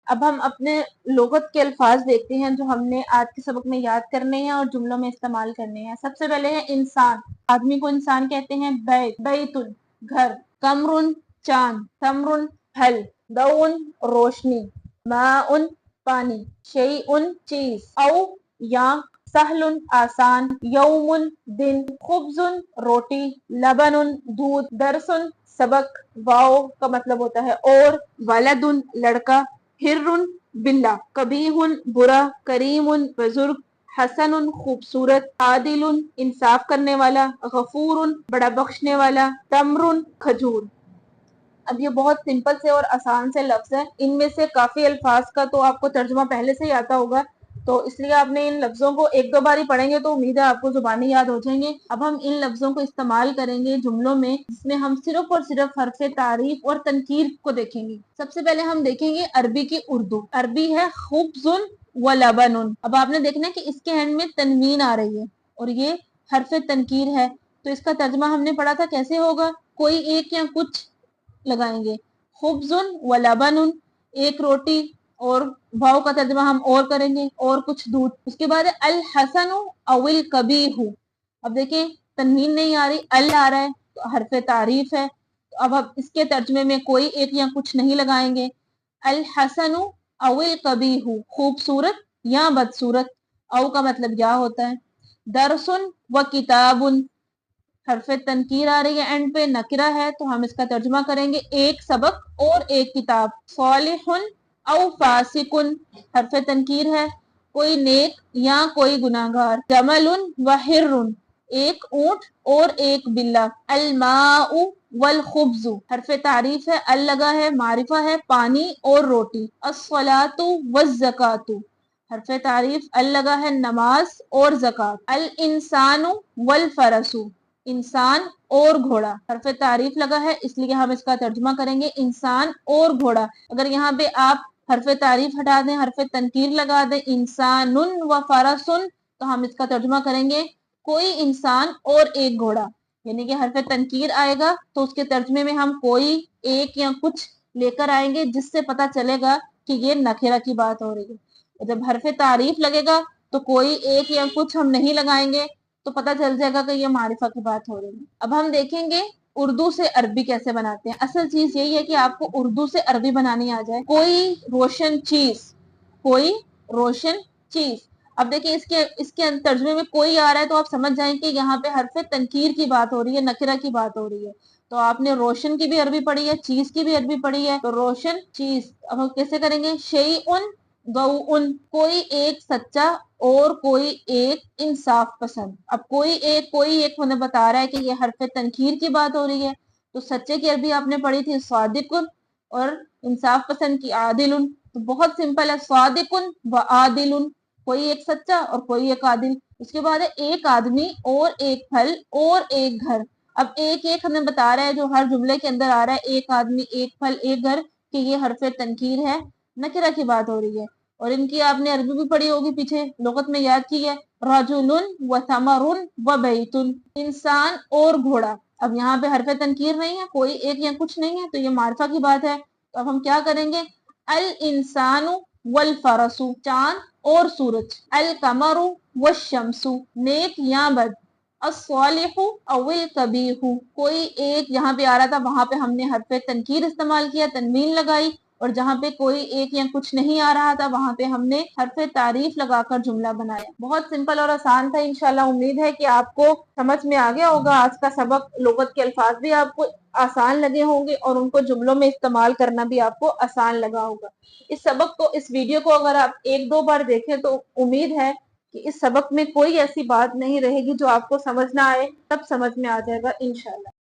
اب ہم اپنے لغت کے الفاظ دیکھتے ہیں جو ہم نے آج کے سبق میں یاد کرنے ہیں اور جملوں میں استعمال کرنے ہیں۔ سب سے پہلے ہے انسان، آدمی کو انسان کہتے ہیں۔ بیت، بیتن گھر، قمرن چاند، تمرن پھل، دون روشنی، ماء پانی، شیئن چیز، او یا، سہل آسان، یوم دن، خبز روٹی، لبن دودھ، درس سبق، واو کا مطلب ہوتا ہے اور، ولد لڑکا، ہر بلا، قبیح برا، کریم بزرگ، حسن خوبصورت، عادل انصاف کرنے والا، غفور بڑا بخشنے والا، تمر کھجور۔ اب یہ بہت سمپل سے اور آسان سے لفظ ہیں، ان میں سے کافی الفاظ کا تو آپ کو ترجمہ پہلے سے ہی آتا ہوگا، تو اس لیے آپ نے ان لفظوں کو ایک دو بار ہی پڑھیں گے تو امید ہے آپ کو زبانی یاد ہو جائیں گے۔ اب ہم ان لفظوں کو استعمال کریں گے جملوں میں، جس میں ہم صرف اور صرف حرف تعریف اور تنکیر کو دیکھیں گے۔ سب سے پہلے ہم دیکھیں گے عربی کی اردو۔ عربی ہے خبز و لبن۔ اب آپ نے دیکھنا ہے کہ اس کے اینڈ میں تنوین آ رہی ہے اور یہ حرف تنکیر ہے، تو اس کا ترجمہ ہم نے پڑھا تھا کیسے ہوگا، کوئی ایک یا کچھ لگائیں گے، خبز و لبن ایک روٹی، اور واو کا ترجمہ ہم اور کریں گے اور کچھ دودھ۔ اس کے بعد الحسن او القبیح۔ اب دیکھیں تنوین نہیں آ رہی، ال آ رہا ہے تو حرف تعریف ہے، تو اب اس کے ترجمے میں کوئی ایک یا کچھ نہیں لگائیں گے۔ الحسن او القبیح، خوبصورت یا بدصورت، او کا مطلب یا ہوتا ہے۔ درس و کتاب، حرف تنکیر آ رہی ہے اینڈ پہ، نکرہ ہے تو ہم اس کا ترجمہ کریں گے ایک سبق اور ایک کتاب۔ صالح او فاسق، حرف تنکیر ہے، کوئی نیک یا کوئی گناہگار۔ جمل و ہر، ایک اونٹ اور ایک بلا۔ الماء والخبز، حرف تعریف ہے، ال لگا ہے، معرفہ ہے، پانی اور روٹی۔ الصلاۃ والزکاۃ، حرف تعریف، ال لگا ہے، نماز اور زکوٰۃ۔ الانسان والفرس، انسان اور گھوڑا، حرف تعریف لگا ہے اس لیے ہم اس کا ترجمہ کریں گے انسان اور گھوڑا۔ اگر یہاں پہ آپ حرف تعریف ہٹا دیں، حرف تنکیر لگا دیں، انسان و فرس، تو ہم اس کا ترجمہ کریں گے کوئی انسان اور ایک گھوڑا، یعنی کہ حرف تنکیر آئے گا تو اس کے ترجمے میں ہم کوئی ایک یا کچھ لے کر آئیں گے جس سے پتا چلے گا کہ یہ نکرہ کی بات ہو رہی ہے۔ جب حرف تعریف لگے گا تو کوئی ایک یا کچھ ہم نہیں لگائیں گے تو پتہ چل جائے گا کہ یہ معرفہ کی بات ہو رہی ہے۔ اب ہم دیکھیں گے اردو سے عربی کیسے بناتے ہیں۔ اصل چیز یہی ہے کہ آپ کو اردو سے عربی بنانی آ جائے۔ کوئی روشن چیز، کوئی روشن چیز۔ اب دیکھیں اس کے ترجمے میں کوئی آ رہا ہے تو آپ سمجھ جائیں کہ یہاں پہ حرف تنکیر کی بات ہو رہی ہے، نکرہ کی بات ہو رہی ہے۔ تو آپ نے روشن کی بھی عربی پڑھی ہے، چیز کی بھی عربی پڑھی ہے، تو روشن چیز اب ہم کیسے کریں گے؟ شیئن ضوء، کوئی ایک سچا اور کوئی ایک انصاف پسند۔ اب کوئی ایک ہمیں بتا رہا ہے کہ یہ حرف تنکیر کی بات ہو رہی ہے، تو سچے کی عربی آپ نے پڑھی تھی صادق، اور انصاف پسند کی عادل۔ تو بہت سمپل ہے، صادق و عادل، کوئی ایک سچا اور کوئی ایک عادل۔ اس کے بعد ہے ایک آدمی اور ایک پھل اور ایک گھر۔ اب ایک ہمیں بتا رہا ہے جو ہر جملے کے اندر آ رہا ہے، ایک آدمی، ایک پھل، ایک گھر، کہ یہ حرف تنکیر ہے، نکرہ کی بات ہو رہی ہے۔ اور ان کی آپ نے عربی بھی پڑھی ہوگی، پیچھے لغت میں یاد کی ہے، رجل و ثمر و بیت، انسان اور گھوڑا۔ اب یہاں پہ حرف تنکیر نہیں ہے، کوئی ایک یا کچھ نہیں ہے، تو یہ معرفہ کی بات ہے۔ تو اب ہم کیا کریں گے؟ الانسان والفرس، چاند اور سورج۔ القمر والشمس، نیک یا بد۔ الصالح او القبیح، کوئی ایک یہاں پہ آ رہا تھا وہاں پہ ہم نے حرف تنکیر استعمال کیا، تنوین لگائی، اور جہاں پہ کوئی ایک یا کچھ نہیں آ رہا تھا وہاں پہ ہم نے حرف تعریف لگا کر جملہ بنایا۔ بہت سمپل اور آسان تھا، انشاءاللہ امید ہے کہ آپ کو سمجھ میں آ گیا ہوگا آج کا سبق۔ لغت کے الفاظ بھی آپ کو آسان لگے ہوں گے اور ان کو جملوں میں استعمال کرنا بھی آپ کو آسان لگا ہوگا۔ اس سبق کو، اس ویڈیو کو اگر آپ ایک دو بار دیکھیں تو امید ہے کہ اس سبق میں کوئی ایسی بات نہیں رہے گی جو آپ کو سمجھ نہ آئے، تب سمجھ میں آ جائے گا انشاءاللہ۔